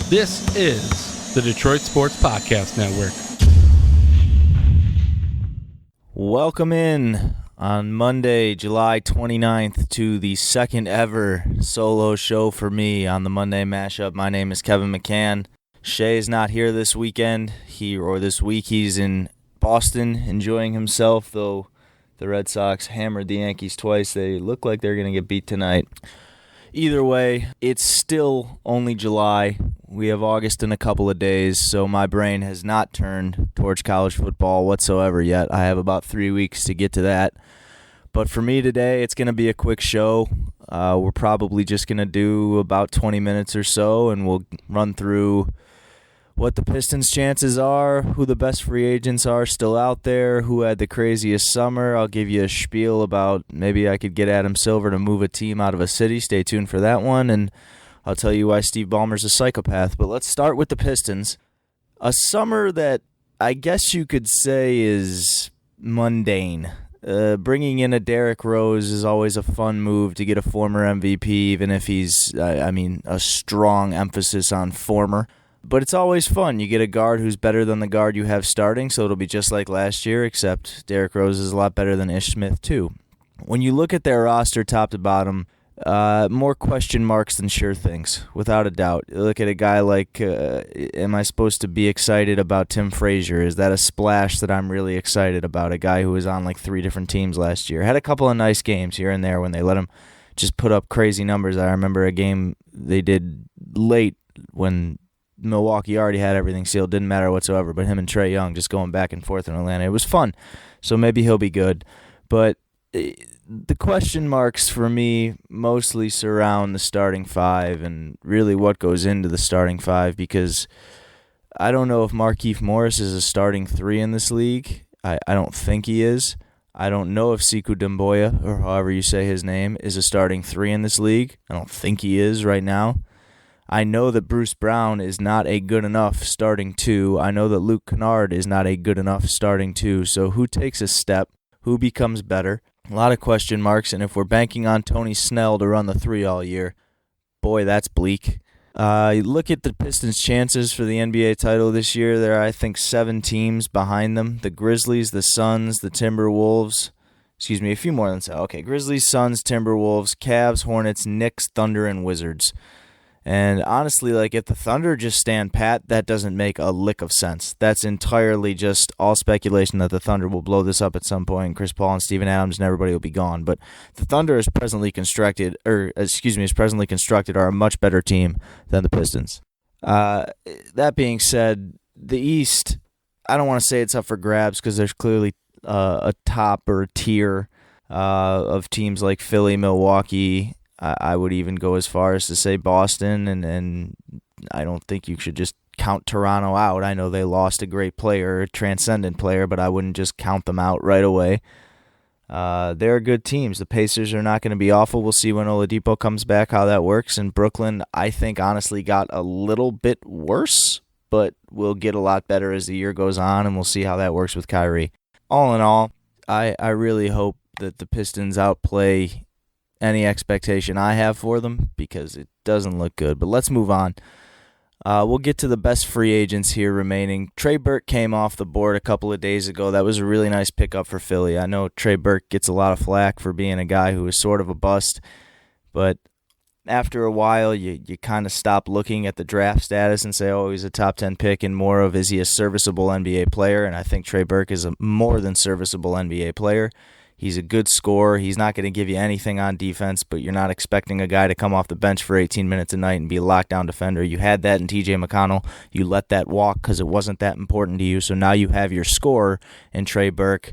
This is the Detroit Sports Podcast Network. Welcome in on Monday, July 29th to the second ever solo show for me on the Monday Mashup. My name is Kevin McCann. Shea is not here this weekend. This week he's in Boston enjoying himself, though the Red Sox hammered the Yankees twice. They look like they're going to get beat tonight. Either way, it's still only July. We have August in a couple of days, so my brain has not turned towards college football whatsoever yet. I have about 3 weeks to get to that. But for me today, it's going to be a quick show. We're probably just going to do about 20 minutes or so, and we'll run through what the Pistons' chances are, who the best free agents are still out there, who had the craziest summer. I'll give you a spiel about maybe I could get Adam Silver to move a team out of a city. Stay tuned for that one, and I'll tell you why Steve Ballmer's a psychopath. But let's start with the Pistons. A summer that I guess you could say is mundane. Bringing in a Derrick Rose is always a fun move to get a former MVP, even if he's, a strong emphasis on former. But it's always fun. You get a guard who's better than the guard you have starting, so it'll be just like last year, except Derrick Rose is a lot better than Ish Smith, too. When you look at their roster top to bottom, more question marks than sure things, without a doubt. You look at a guy like, am I supposed to be excited about Tim Frazier? Is that a splash that I'm really excited about? A guy who was on like 3 different teams last year. Had a couple of nice games here and there when they let him just put up crazy numbers. I remember a game they did late when Milwaukee already had everything sealed, didn't matter whatsoever, but him and Trae Young just going back and forth in Atlanta. It was fun, so maybe he'll be good. But the question marks for me mostly surround the starting 5 and really what goes into the starting 5, because I don't know if Markieff Morris is a starting 3 in this league. I don't think he is. I don't know if Sekou Doumbouya, or however you say his name, is a starting 3 in this league. I don't think he is right now. I know that Bruce Brown is not a good enough starting 2. I know that Luke Kennard is not a good enough starting 2. So who takes a step? Who becomes better? A lot of question marks, and if we're banking on Tony Snell to run the 3 all year, boy, that's bleak. Look at the Pistons' chances for the NBA title this year. There are, I think, 7 teams behind them. The Grizzlies, the Suns, the Timberwolves. A few more than 7. Okay, Grizzlies, Suns, Timberwolves, Cavs, Hornets, Knicks, Thunder, and Wizards. And honestly, if the Thunder just stand pat, that doesn't make a lick of sense. That's entirely just all speculation that the Thunder will blow this up at some point. Chris Paul and Steven Adams and everybody will be gone. But the Thunder as presently constructed are a much better team than the Pistons. That being said, the East, I don't want to say it's up for grabs because there's clearly a top or a tier of teams like Philly, Milwaukee. I would even go as far as to say Boston, and I don't think you should just count Toronto out. I know they lost a great player, a transcendent player, but I wouldn't just count them out right away. They're good teams. The Pacers are not going to be awful. We'll see when Oladipo comes back how that works. And Brooklyn, I think, honestly got a little bit worse, but will get a lot better as the year goes on, and we'll see how that works with Kyrie. All in all, I really hope that the Pistons outplay any expectation I have for them, because it doesn't look good. But let's move on. We'll get to the best free agents here remaining. Trey Burke came off the board a couple of days ago. That was a really nice pickup for Philly. I know Trey Burke gets a lot of flack for being a guy who is sort of a bust, but after a while, you kind of stop looking at the draft status and say, oh, he's a top 10 pick, and more of, is he a serviceable NBA player? And I think Trey Burke is a more than serviceable NBA player. He's a good scorer. He's not going to give you anything on defense, but you're not expecting a guy to come off the bench for 18 minutes a night and be a lockdown defender. You had that in TJ McConnell. You let that walk because it wasn't that important to you. So now you have your scorer in Trey Burke.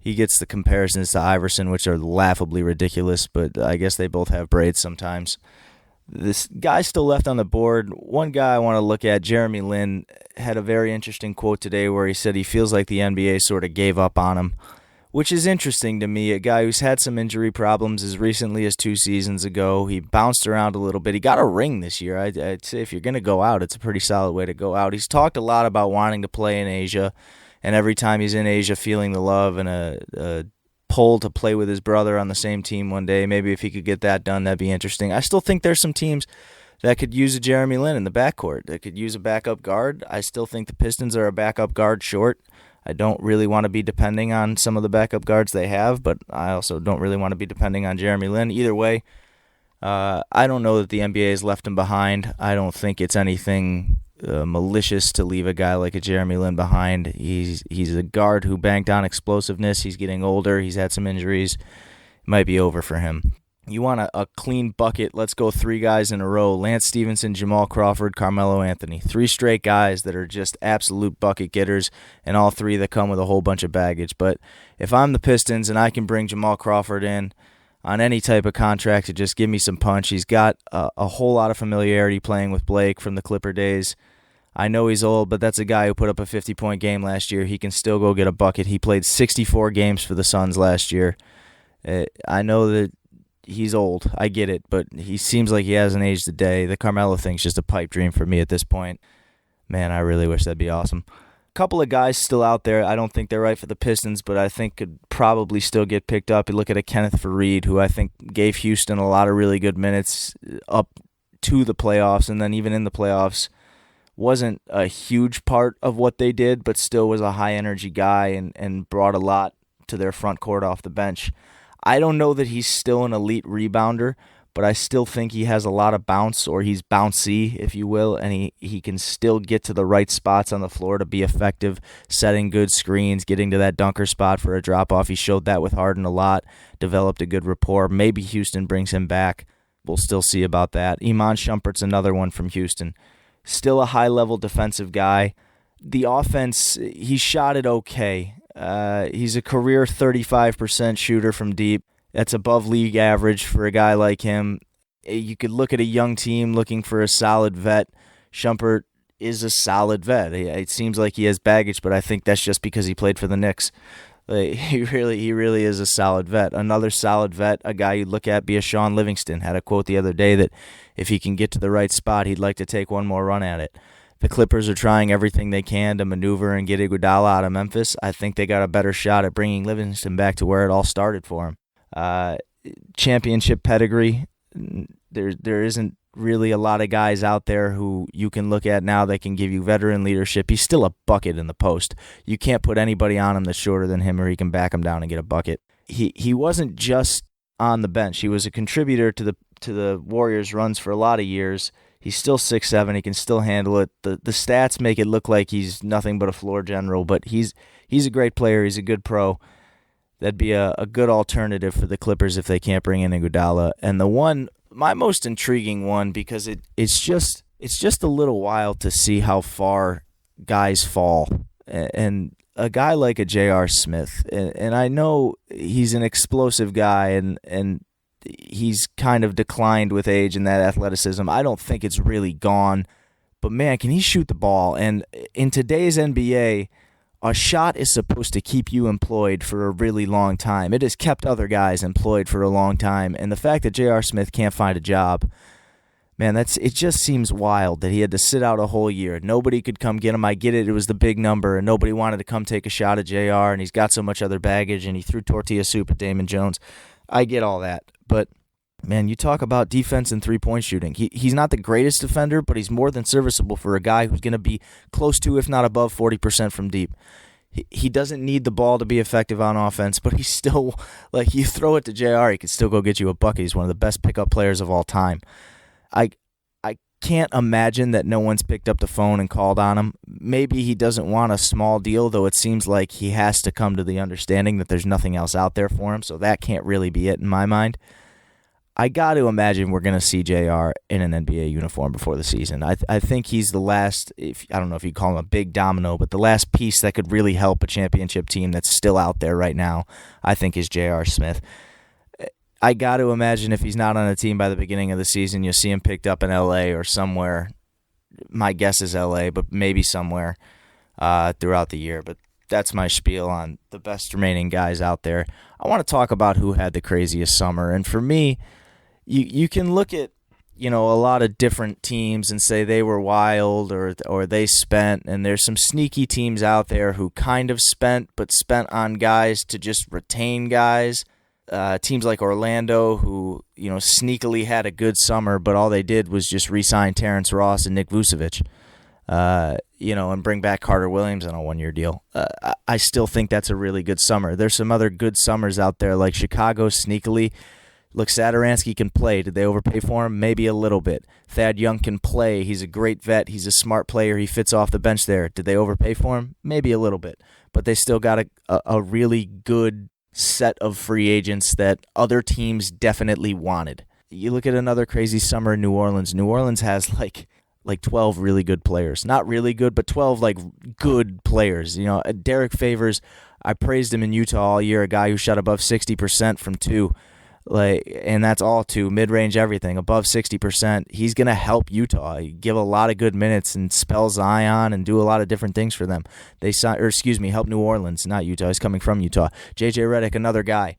He gets the comparisons to Iverson, which are laughably ridiculous, but I guess they both have braids sometimes. This guy still left on the board. One guy I want to look at, Jeremy Lin, had a very interesting quote today where he said he feels like the NBA sort of gave up on him, which is interesting to me. A guy who's had some injury problems as recently as 2 seasons ago. He bounced around a little bit. He got a ring this year. I'd say if you're going to go out, it's a pretty solid way to go out. He's talked a lot about wanting to play in Asia, and every time he's in Asia feeling the love and a pull to play with his brother on the same team one day. Maybe if he could get that done, that'd be interesting. I still think there's some teams that could use a Jeremy Lin in the backcourt, that could use a backup guard. I still think the Pistons are a backup guard short. I don't really want to be depending on some of the backup guards they have, but I also don't really want to be depending on Jeremy Lin. Either way, I don't know that the NBA has left him behind. I don't think it's anything malicious to leave a guy like a Jeremy Lin behind. He's a guard who banked on explosiveness. He's getting older. He's had some injuries. It might be over for him. You want a clean bucket, let's go 3 guys in a row. Lance Stevenson, Jamal Crawford, Carmelo Anthony. 3 straight guys that are just absolute bucket getters, and all 3 that come with a whole bunch of baggage. But if I'm the Pistons and I can bring Jamal Crawford in on any type of contract to just give me some punch, he's got a whole lot of familiarity playing with Blake from the Clipper days. I know he's old, but that's a guy who put up a 50-point game last year. He can still go get a bucket. He played 64 games for the Suns last year. I know that he's old. I get it, but he seems like he hasn't aged a day. The Carmelo thing's just a pipe dream for me at this point. Man, I really wish that'd be awesome. A couple of guys still out there. I don't think they're right for the Pistons, but I think could probably still get picked up. You look at a Kenneth Faried, who I think gave Houston a lot of really good minutes up to the playoffs, and then even in the playoffs wasn't a huge part of what they did, but still was a high-energy guy and brought a lot to their front court off the bench. I don't know that he's still an elite rebounder, but I still think he has a lot of bounce, or he's bouncy, if you will, and he can still get to the right spots on the floor to be effective, setting good screens, getting to that dunker spot for a drop-off. He showed that with Harden a lot, developed a good rapport. Maybe Houston brings him back. We'll still see about that. Iman Shumpert's another one from Houston. Still a high-level defensive guy. The offense, he shot it okay. He's a career 35% shooter from deep. That's above league average for a guy like him. You could look at a young team looking for a solid vet. Shumpert is a solid vet. It seems like he has baggage, but I think that's just because he played for the Knicks. He really is a solid vet. Another solid vet, a guy you'd look at, be a Sean Livingston. Had a quote the other day that if he can get to the right spot, he'd like to take one more run at it. The Clippers are trying everything they can to maneuver and get Iguodala out of Memphis. I think they got a better shot at bringing Livingston back to where it all started for him. Championship pedigree, there isn't really a lot of guys out there who you can look at now that can give you veteran leadership. He's still a bucket in the post. You can't put anybody on him that's shorter than him, or he can back him down and get a bucket. He wasn't just on the bench. He was a contributor to the Warriors' runs for a lot of years. He's still 6'7". He can still handle it. The stats make it look like he's nothing but a floor general, but he's a great player. He's a good pro. That'd be a good alternative for the Clippers if they can't bring in Iguodala. And my most intriguing one, because it's just a little wild to see how far guys fall. And a guy like a J.R. Smith, and I know he's an explosive guy, and he's kind of declined with age and that athleticism. I don't think it's really gone, but man, can he shoot the ball? And in today's NBA, a shot is supposed to keep you employed for a really long time. It has kept other guys employed for a long time, and the fact that J.R. Smith can't find a job, man, it just seems wild that he had to sit out a whole year. Nobody could come get him. I get it. It was the big number, and nobody wanted to come take a shot at J.R., and he's got so much other baggage, and he threw tortilla soup at Damon Jones. I get all that. But, man, you talk about defense and three-point shooting. He's not the greatest defender, but he's more than serviceable for a guy who's going to be close to, if not above, 40% from deep. He doesn't need the ball to be effective on offense, but he's still, like, you throw it to JR, he can still go get you a bucket. He's one of the best pickup players of all time. I can't imagine that no one's picked up the phone and called on him. Maybe he doesn't want a small deal, though it seems like he has to come to the understanding that there's nothing else out there for him, so that can't really be it in my mind. I got to imagine we're going to see JR in an NBA uniform before the season. I think he's the last, I don't know if you call him a big domino, but the last piece that could really help a championship team that's still out there right now, I think, is J.R. Smith. I got to imagine if he's not on a team by the beginning of the season, you'll see him picked up in L.A. or somewhere. My guess is L.A., but maybe somewhere throughout the year. But that's my spiel on the best remaining guys out there. I want to talk about who had the craziest summer. And for me, you can look at, a lot of different teams and say they were wild or they spent, and there's some sneaky teams out there who kind of spent, but spent on guys to just retain guys. teams like Orlando, who sneakily had a good summer, but all they did was just re-sign Terrence Ross and Nick Vucevic, and bring back Carter Williams on a one-year deal. I still think that's a really good summer. There's some other good summers out there, like Chicago sneakily. Look, Satoransky can play. Did they overpay for him? Maybe a little bit. Thad Young can play. He's a great vet. He's a smart player. He fits off the bench there. Did they overpay for him? Maybe a little bit. But they still got a really good set of free agents that other teams definitely wanted. You look at another crazy summer in New Orleans. New Orleans has like 12 really good players. Not really good, but 12 good players. Derek Favors, I praised him in Utah all year, a guy who shot above 60% from two. And that's all to mid-range everything, above 60%. He's going to help Utah, give a lot of good minutes and spell Zion and do a lot of different things for them. Help New Orleans, not Utah. He's coming from Utah. JJ Redick, another guy.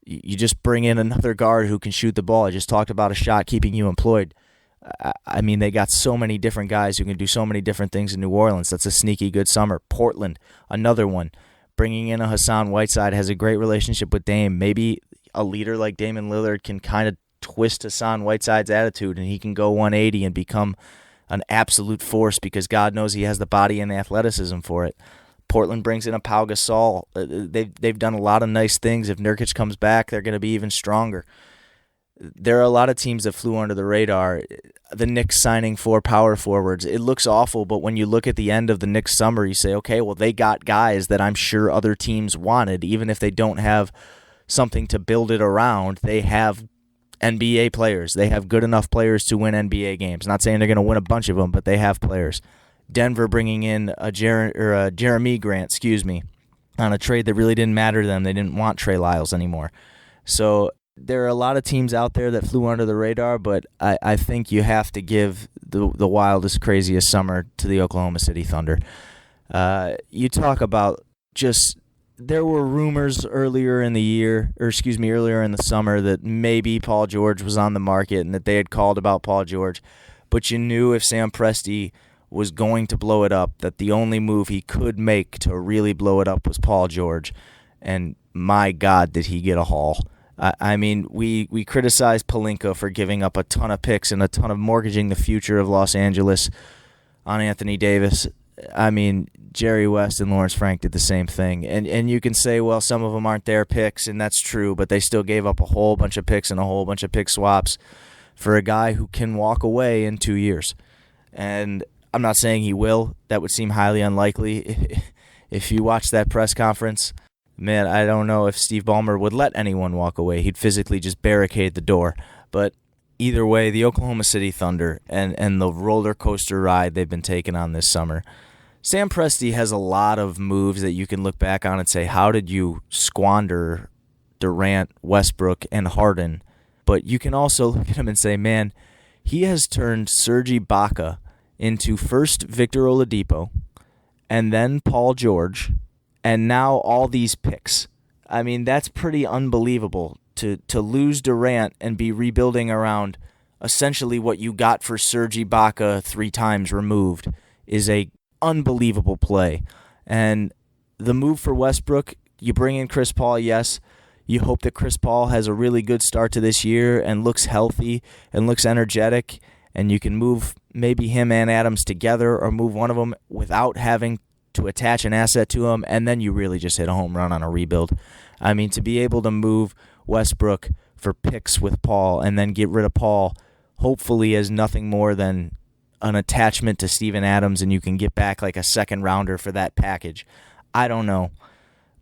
You just bring in another guard who can shoot the ball. I just talked about a shot keeping you employed. I mean, they got so many different guys who can do so many different things in New Orleans. That's a sneaky good summer. Portland, another one. Bringing in a Hassan Whiteside, has a great relationship with Dame. Maybe a leader like Damian Lillard can kind of twist Hassan Whiteside's attitude, and he can go 180 and become an absolute force because God knows he has the body and the athleticism for it. Portland brings in a Pau Gasol. They've done a lot of nice things. If Nurkic comes back, they're going to be even stronger. There are a lot of teams that flew under the radar. The Knicks signing 4 power forwards. It looks awful, but when you look at the end of the Knicks summer, you say, okay, well, they got guys that I'm sure other teams wanted, even if they don't have something to build it around. They have NBA players. They have good enough players to win NBA games. Not saying they're going to win a bunch of them, but they have players. Denver bringing in a Jeremy Grant, on a trade that really didn't matter to them. They didn't want Trey Lyles anymore. So there are a lot of teams out there that flew under the radar, but I think you have to give the wildest, craziest summer to the Oklahoma City Thunder. You talk about just... There were rumors earlier in the summer that maybe Paul George was on the market and that they had called about Paul George. But you knew if Sam Presti was going to blow it up, that the only move he could make to really blow it up was Paul George. And my God, did he get a haul. I mean, we criticized Pelinka for giving up a ton of picks and a ton of mortgaging the future of Los Angeles on Anthony Davis. I mean, Jerry West and Lawrence Frank did the same thing. And you can say, well, some of them aren't their picks, and that's true, but they still gave up a whole bunch of picks and a whole bunch of pick swaps for a guy who can walk away in 2 years. And I'm not saying he will. That would seem highly unlikely. If you watch that press conference, man, I don't know if Steve Ballmer would let anyone walk away. He'd physically just barricade the door. But either way, the Oklahoma City Thunder and the roller coaster ride they've been taking on this summer. Sam Presti has a lot of moves that you can look back on and say, how did you squander Durant, Westbrook, and Harden? But you can also look at him and say, man, he has turned Serge Ibaka into first Victor Oladipo, and then Paul George, and now all these picks. I mean, that's pretty unbelievable to lose Durant and be rebuilding around essentially what you got for Serge Ibaka 3 times removed is a unbelievable play. And the move for Westbrook, you bring in Chris Paul, yes. You hope that Chris Paul has a really good start to this year and looks healthy and looks energetic, and you can move maybe him and Adams together or move one of them without having to attach an asset to him, and then you really just hit a home run on a rebuild. I mean, to be able to move Westbrook for picks with Paul and then get rid of Paul, hopefully as nothing more than an attachment to Steven Adams, and you can get back like a second rounder for that package. I don't know.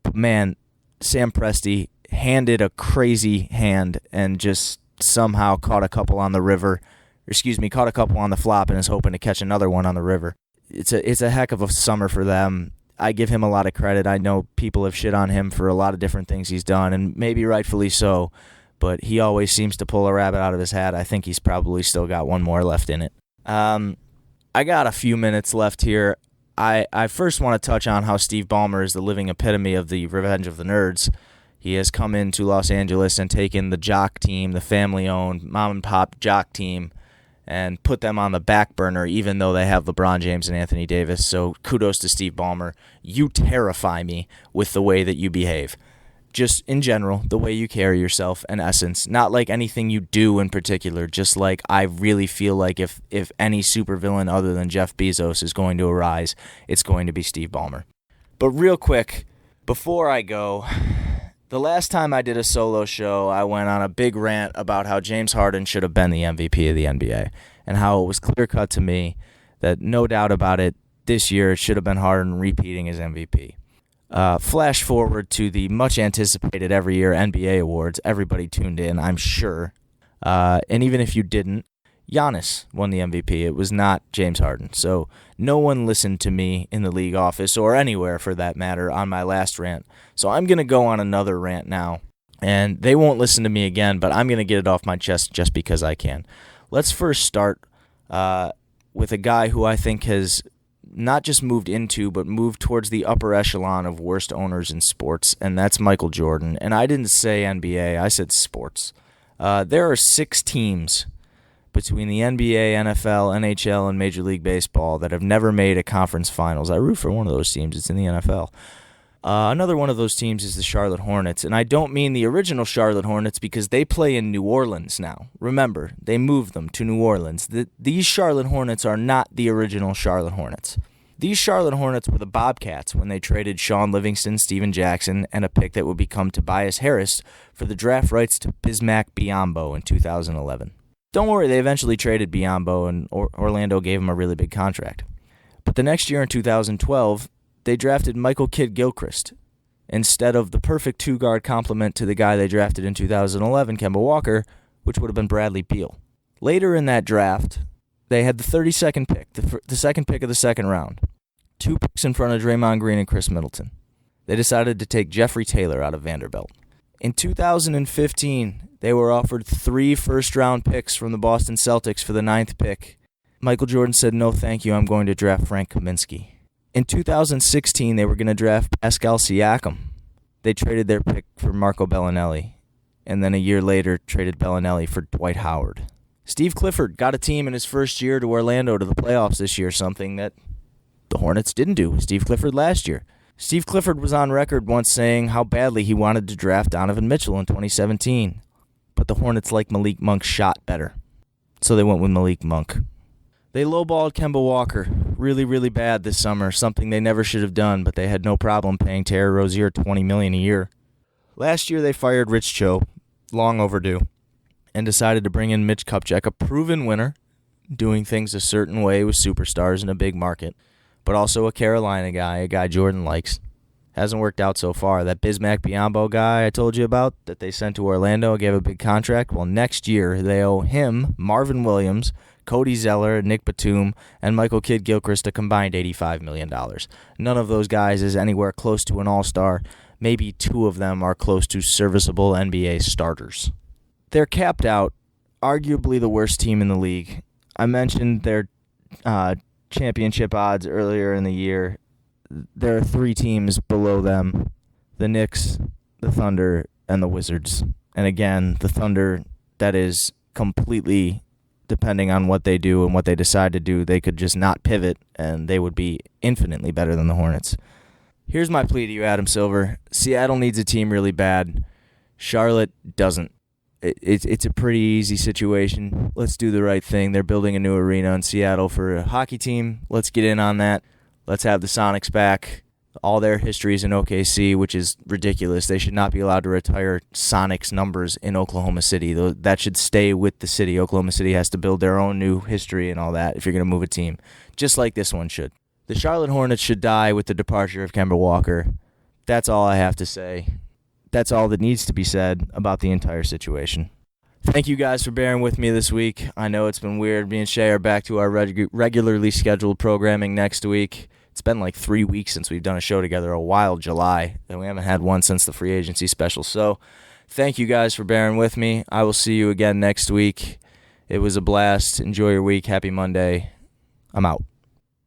But man, Sam Presti handed a crazy hand and just somehow caught a couple on the river. Caught a couple on the flop and is hoping to catch another one on the river. It's a heck of a summer for them. I give him a lot of credit. I know people have shit on him for a lot of different things he's done, and maybe rightfully so, but he always seems to pull a rabbit out of his hat. I think he's probably still got one more left in it. I got a few minutes left here. I first want to touch on how Steve Ballmer is the living epitome of the Revenge of the Nerds. He has come into Los Angeles and taken the jock team, the family-owned mom-and-pop jock team, and put them on the back burner, even though they have LeBron James and Anthony Davis. So kudos to Steve Ballmer. You terrify me with the way that you behave. just in general, the way you carry yourself in essence. Not like anything you do in particular, just like I really feel like if any supervillain other than Jeff Bezos is going to arise, it's going to be Steve Ballmer. But real quick, before I go, the last time I did a solo show, I went on a big rant about how James Harden should have been the MVP of the NBA and how it was clear-cut to me that no doubt about it, this year it should have been Harden repeating his MVP. Flash forward to the much-anticipated every year NBA awards. Everybody tuned in, I'm sure. And even if you didn't, Giannis won the MVP. It was not James Harden. So no one listened to me in the league office or anywhere for that matter on my last rant. So I'm going to go on another rant now. And they won't listen to me again, but I'm going to get it off my chest just because I can. Let's first start with a guy who I think has not just moved into, but moved towards the upper echelon of worst owners in sports, and that's Michael Jordan. And I didn't say NBA, I said sports. There are 6 teams between the NBA, NFL, NHL, and Major League Baseball that have never made a conference finals. I root for one of those teams. It's in the NFL. Another one of those teams is the Charlotte Hornets, and I don't mean the original Charlotte Hornets because they play in New Orleans now. Remember, they moved them to New Orleans. These Charlotte Hornets are not the original Charlotte Hornets. These Charlotte Hornets were the Bobcats when they traded Shaun Livingston, Steven Jackson, and a pick that would become Tobias Harris for the draft rights to Bismack Biyombo in 2011. Don't worry, they eventually traded Biyombo, and Orlando gave him a really big contract. But the next year in 2012, they drafted Michael Kidd-Gilchrist instead of the perfect two-guard complement to the guy they drafted in 2011, Kemba Walker, which would have been Bradley Beal. Later in that draft, they had the 32nd pick, the second pick of the second round, 2 picks in front of Draymond Green and Chris Middleton. They decided to take Jeffrey Taylor out of Vanderbilt. In 2015, they were offered 3 first-round picks from the Boston Celtics for the 9th pick. Michael Jordan said, "No, thank you, I'm going to draft Frank Kaminsky." In 2016, they were going to draft Pascal Siakam. They traded their pick for Marco Bellinelli, and then a year later traded Bellinelli for Dwight Howard. Steve Clifford got a team in his first year to Orlando to the playoffs this year, something that the Hornets didn't do with Steve Clifford last year. Steve Clifford was on record once saying how badly he wanted to draft Donovan Mitchell in 2017, but the Hornets liked Malik Monk's shot better, so they went with Malik Monk. They lowballed Kemba Walker really, really bad this summer, something they never should have done, but they had no problem paying Terry Rozier $20 million a year. Last year they fired Rich Cho, long overdue, and decided to bring in Mitch Kupchak, a proven winner, doing things a certain way with superstars in a big market, but also a Carolina guy, a guy Jordan likes. Hasn't worked out so far. That Bismack Biyombo guy I told you about that they sent to Orlando, gave a big contract. Well, next year they owe him, Marvin Williams, Cody Zeller, Nick Batum, and Michael Kidd-Gilchrist a combined $85 million. None of those guys is anywhere close to an all-star. Maybe 2 of them are close to serviceable NBA starters. They're capped out, arguably the worst team in the league. I mentioned their championship odds earlier in the year. There are 3 teams below them, the Knicks, the Thunder, and the Wizards. And again, the Thunder, that is completely depending on what they do and what they decide to do. They could just not pivot, and they would be infinitely better than the Hornets. Here's my plea to you, Adam Silver. Seattle needs a team really bad. Charlotte doesn't. It's a pretty easy situation. Let's do the right thing. They're building a new arena in Seattle for a hockey team. Let's get in on that. Let's have the Sonics back. All their history is in OKC, which is ridiculous. They should not be allowed to retire Sonics numbers in Oklahoma City. That should stay with the city. Oklahoma City has to build their own new history and all that if you're going to move a team, just like this one should. The Charlotte Hornets should die with the departure of Kemba Walker. That's all I have to say. That's all that needs to be said about the entire situation. Thank you guys for bearing with me this week. I know it's been weird. Me and Shea are back to our regularly scheduled programming next week. It's been like 3 weeks since we've done a show together, a wild July, and we haven't had one since the free agency special. So thank you guys for bearing with me. I will see you again next week. It was a blast. Enjoy your week. Happy Monday. I'm out.